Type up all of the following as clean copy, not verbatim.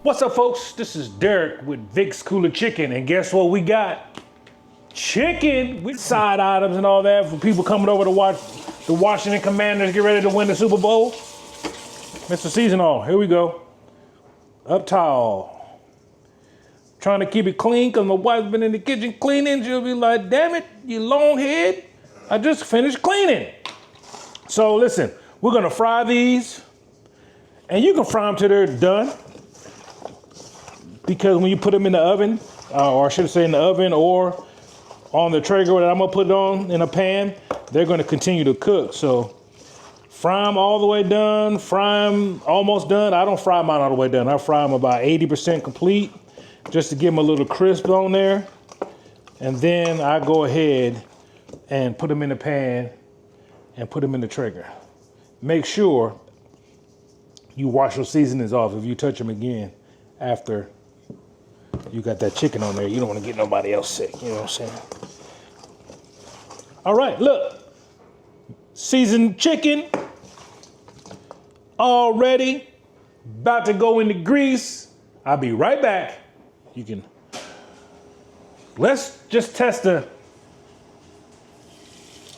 What's up, folks? This is Derek with Vic's Cooler Chicken, and guess what we got? Chicken with side items and all that for people coming over to watch the Washington Commanders get ready to win the Super Bowl. Mr. Seasonal, here we go. Up tall. Trying to keep it clean because my wife's been in the kitchen cleaning. She'll be like, damn it, you long head. I just finished cleaning. So listen, we're gonna fry these, and you can fry them till they're done. Because when you put them in the oven, or I should say in the oven or on the Traeger that I'm gonna put it on in a pan, they're gonna continue to cook. So fry them all the way done, fry them almost done. I don't fry mine all the way done. I fry them about 80% complete just to give them a little crisp on there. And then I go ahead and put them in the pan and put them in the Traeger. Make sure you wash your seasonings off if you touch them again after you got that chicken on there. You don't want to get nobody else sick, you know what I'm saying? All right, look. Seasoned chicken, all ready. About to go into grease. I'll be right back. You can, let's just test the,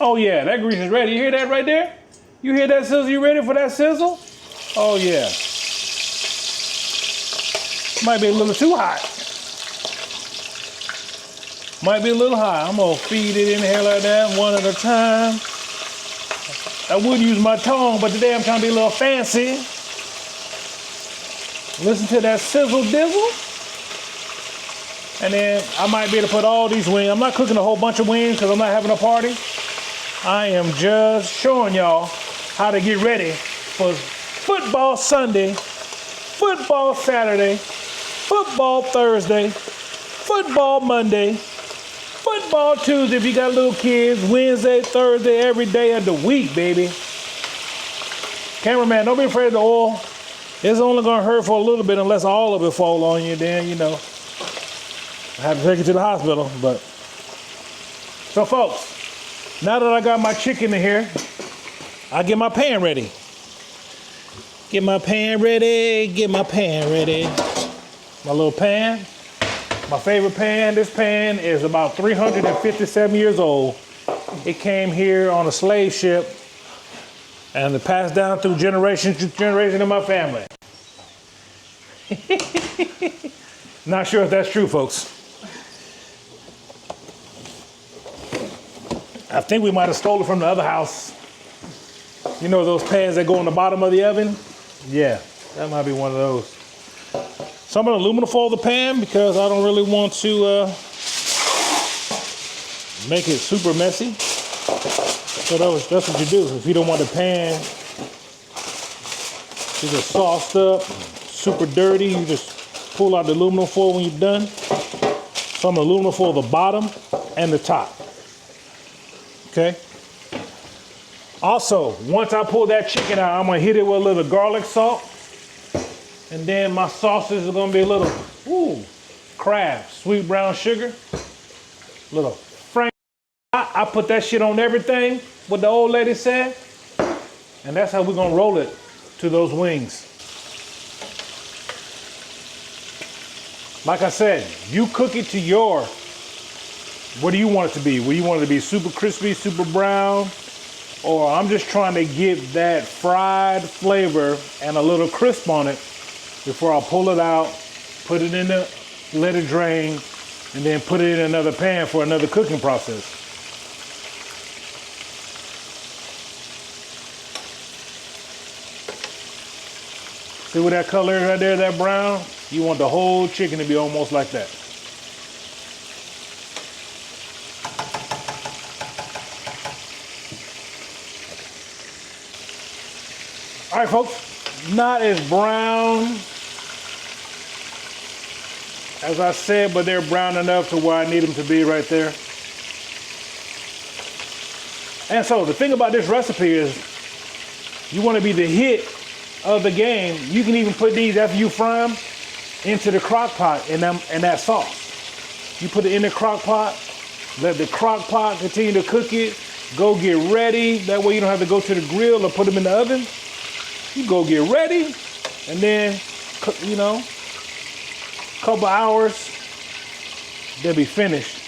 oh yeah, that grease is ready. You hear that right there? You hear that sizzle? You ready for that sizzle? Oh yeah. Might be a little too hot. Might be a little high. I'm gonna feed it in here like that, one at a time. I would use my tongue, but today I'm trying to be a little fancy. Listen to that sizzle dizzle. And then I might be able to put all these wings. I'm not cooking a whole bunch of wings because I'm not having a party. I am just showing y'all how to get ready for football Sunday, football Saturday, football Thursday, football Monday, football Tuesday if you got little kids, Wednesday, Thursday, every day of the week, baby. Cameraman, don't be afraid of the oil. It's only gonna hurt for a little bit unless all of it fall on you, then, you know. I have to take it to the hospital, but. So folks, now that I got my chicken in here, I get my pan ready. Get my pan ready, get my pan ready. My little pan. My favorite pan, this pan is about 357 years old. It came here on a slave ship and it passed down through generation to generation in my family. Not sure if that's true, folks. I think we might have stolen it from the other house. You know those pans that go in the bottom of the oven? Yeah, that might be one of those. So I'm gonna aluminum foil the pan because I don't really want to make it super messy. So that's what you do. If you don't want the pan to get sauced up, super dirty, you just pull out the aluminum foil when you're done. So I'm gonna aluminum foil the bottom and the top. Okay? Also, once I pull that chicken out, I'm gonna hit it with a little garlic salt. And then my sauces are gonna be a little, Kraft, sweet brown sugar, little Frank. I put that shit on everything, what the old lady said. And that's how we're gonna roll it to those wings. Like I said, you cook it to your, what do you want it to be? What do you want it to be, super crispy, super brown? Or I'm just trying to get that fried flavor and a little crisp on it before I pull it out, put it in the, let it drain, and then put it in another pan for another cooking process. See what that color is right there, that brown? You want the whole chicken to be almost like that. All right, folks, not as brown as I said, but they're brown enough to where I need them to be right there. And so the thing about this recipe is you want to be the hit of the game. You can even put these after you fry them into the crock pot and that sauce. You put it in the crock pot, let the crock pot continue to cook it, go get ready. That way you don't have to go to the grill or put them in the oven. You go get ready and then, you know, couple hours, they'll be finished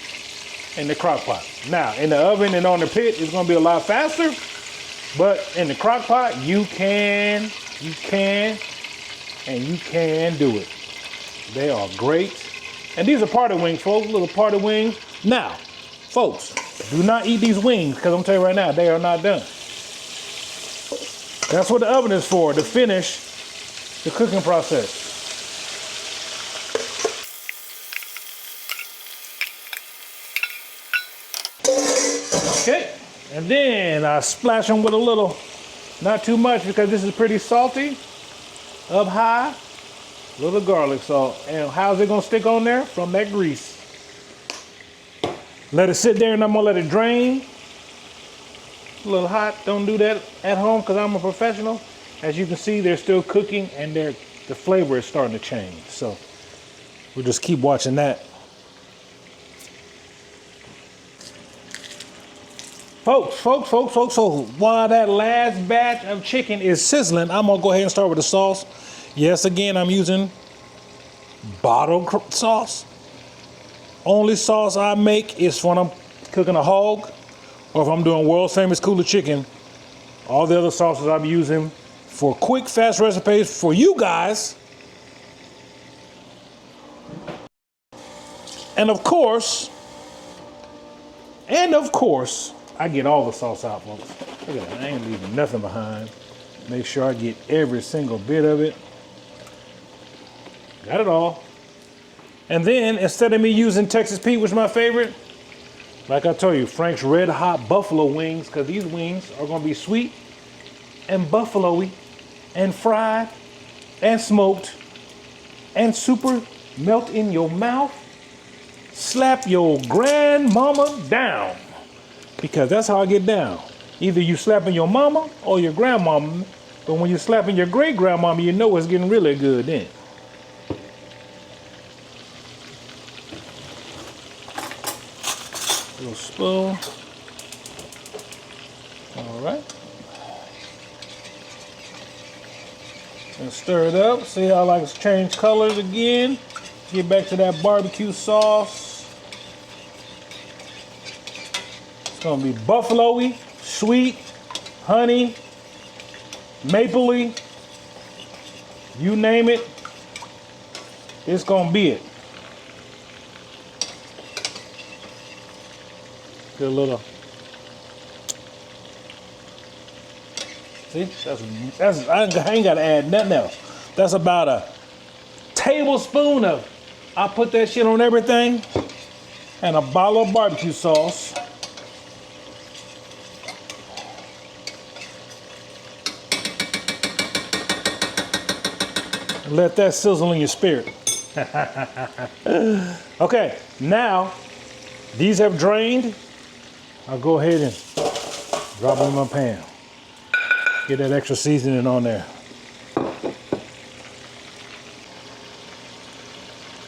in the crock pot. Now, in the oven and on the pit, it's gonna be a lot faster, but in the crock pot, you can do it. They are great. And these are party wings, folks, little party wings. Now, folks, do not eat these wings, because I'm telling you right now, they are not done. That's what the oven is for, to finish the cooking process. Okay, and then I splash them with a little, not too much because this is pretty salty, up high, little garlic salt. And how's it gonna stick on there? From that grease. Let it sit there and I'm gonna let it drain. A little hot, don't do that at home because I'm a professional. As you can see, they're still cooking and the flavor is starting to change. So we'll just keep watching that. Folks, so while that last batch of chicken is sizzling, I'm gonna go ahead and start with the sauce. Yes, again, I'm using bottled sauce. Only sauce I make is when I'm cooking a hog or if I'm doing world's famous cooler chicken. All the other sauces I'm using for quick, fast recipes for you guys. And of course, I get all the sauce out, folks. Look at that, I ain't leaving nothing behind. Make sure I get every single bit of it. Got it all. And then, instead of me using Texas Pete, which is my favorite, like I told you, Frank's Red Hot Buffalo Wings, because these wings are gonna be sweet and buffalo-y and fried and smoked and super melt in your mouth. Slap your grandmama down. Because that's how I get down. Either you slapping your mama or your grandmama, but when you're slapping your great grandmama, you know it's getting really good then. Little spoon. All right. And stir it up. See how I like it's changed colors again. Get back to that barbecue sauce. It's gonna be buffalo-y, sweet, honey, mapley, you name it, it's gonna be it. Get a little, see, that's I ain't gotta add nothing else. That's about a tablespoon of, I put that shit on everything, and a bottle of barbecue sauce. Let that sizzle in your spirit. Okay, now these have drained. I'll go ahead and drop them in my pan. Get that extra seasoning on there.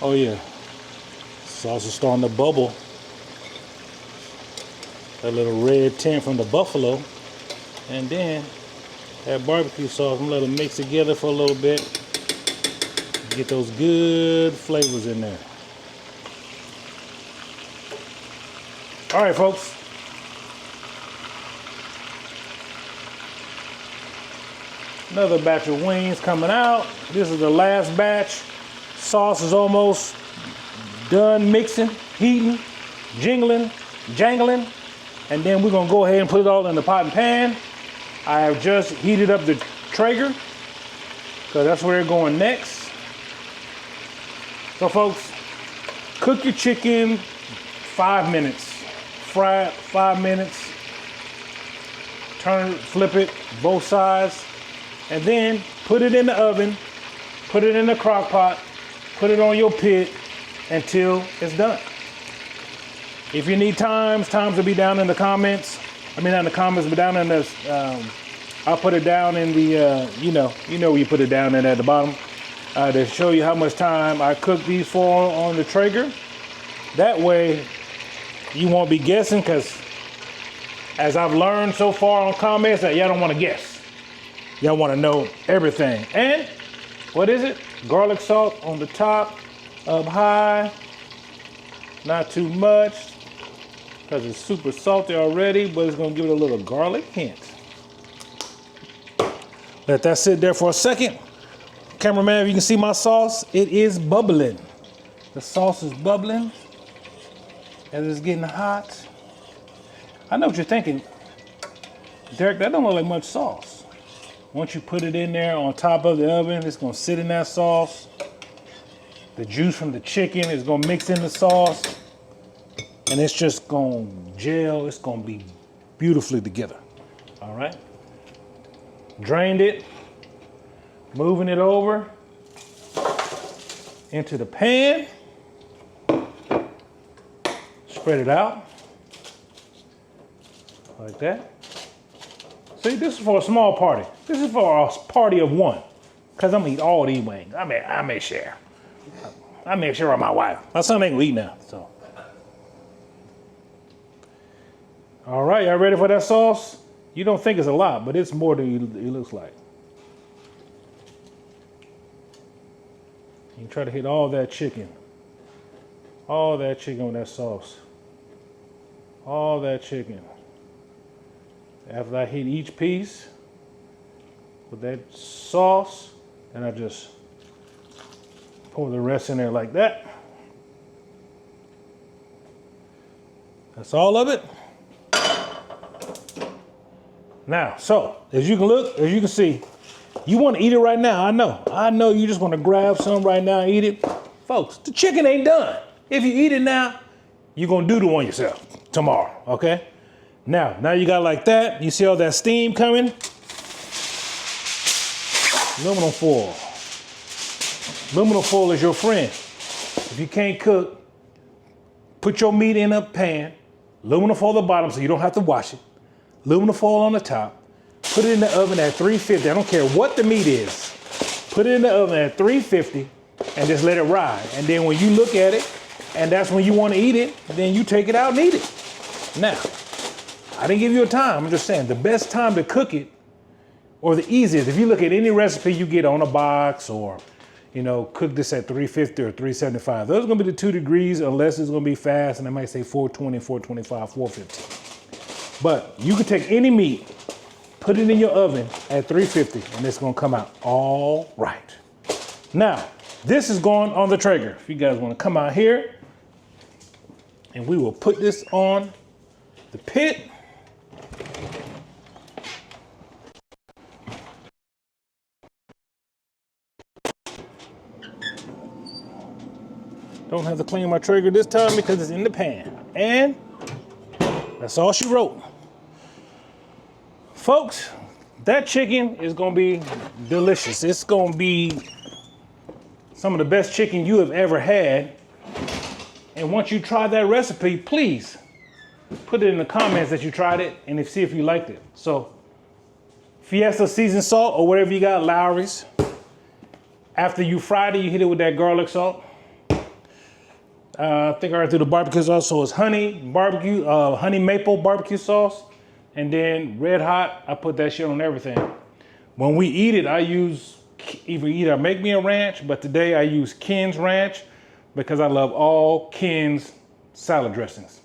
Oh yeah, sauce is starting to bubble. That little red tint from the buffalo. And then that barbecue sauce, I'm gonna let it mix together for a little bit. Get those good flavors in there. All right, folks. Another batch of wings coming out. This is the last batch. Sauce is almost done mixing, heating, jangling. And then we're gonna go ahead and put it all in the pot and pan. I have just heated up the Traeger, because that's where they're going next. So folks, cook your chicken 5 minutes. Fry it 5 minutes. Turn it, flip it, both sides. And then put it in the oven, put it in the crock pot, put it on your pit until it's done. If you need times will be down in the comments. I mean, not in the comments, but down in the, I'll put it down in the, you know where you put it down in at the bottom. To show you how much time I cook these for on the Traeger. That way you won't be guessing, because as I've learned so far on comments, that y'all don't want to guess. Y'all want to know everything. And what is it? Garlic salt on the top, up high, not too much, because it's super salty already, but it's gonna give it a little garlic hint. Let that sit there for a second. Cameraman, if you can see my sauce, it is bubbling. The sauce is bubbling as it's getting hot. I know what you're thinking, Derek, that don't look like much sauce. Once you put it in there on top of the oven, it's gonna sit in that sauce. The juice from the chicken is gonna mix in the sauce, and it's just gonna gel. It's gonna be beautifully together, all right? Drained it, moving it over into the pan. Spread it out like that. See, this is for a small party. This is for a party of one, because I'm gonna eat all these wings. I may share. I make sure of my wife. My son ain't gonna eat now, so. All right, y'all ready for that sauce? You don't think it's a lot, but it's more than it looks like. You try to hit all that chicken with that sauce. All that chicken. After I hit each piece with that sauce, and I just pour the rest in there like that. That's all of it. Now, so as you can see, you want to eat it right now. I know you just want to grab some right now and eat it. Folks, the chicken ain't done. If you eat it now, you're going to doodle on yourself tomorrow, okay? Now you got like that. You see all that steam coming? Aluminum foil. Aluminum foil is your friend. If you can't cook, put your meat in a pan, aluminum foil at the bottom so you don't have to wash it, aluminum foil on the top, put it in the oven at 350. I don't care what the meat is. Put it in the oven at 350 and just let it ride. And then when you look at it, and that's when you want to eat it, then you take it out and eat it. Now, I didn't give you a time. I'm just saying the best time to cook it, or the easiest, if you look at any recipe you get on a box, or cook this at 350 or 375. Those are gonna be the 2 degrees unless it's gonna be fast, and I might say 420, 425, 450. But you could take any meat, put it in your oven at 350, and it's gonna come out all right. Now, this is going on the Traeger. If you guys wanna come out here, and we will put this on the pit. Don't have to clean my Traeger this time because it's in the pan. And that's all she wrote. Folks, that chicken is gonna be delicious. It's gonna be some of the best chicken you have ever had. And once you try that recipe, please put it in the comments that you tried it and see if you liked it. So, Fiesta seasoned salt or whatever you got, Lawry's. After you fried it, you hit it with that garlic salt. I think I ran through the barbecue sauce, so it's honey maple barbecue sauce, and then red hot. I put that shit on everything. When we eat it, I use either Make Me a Ranch, but today I use Ken's Ranch because I love all Ken's salad dressings.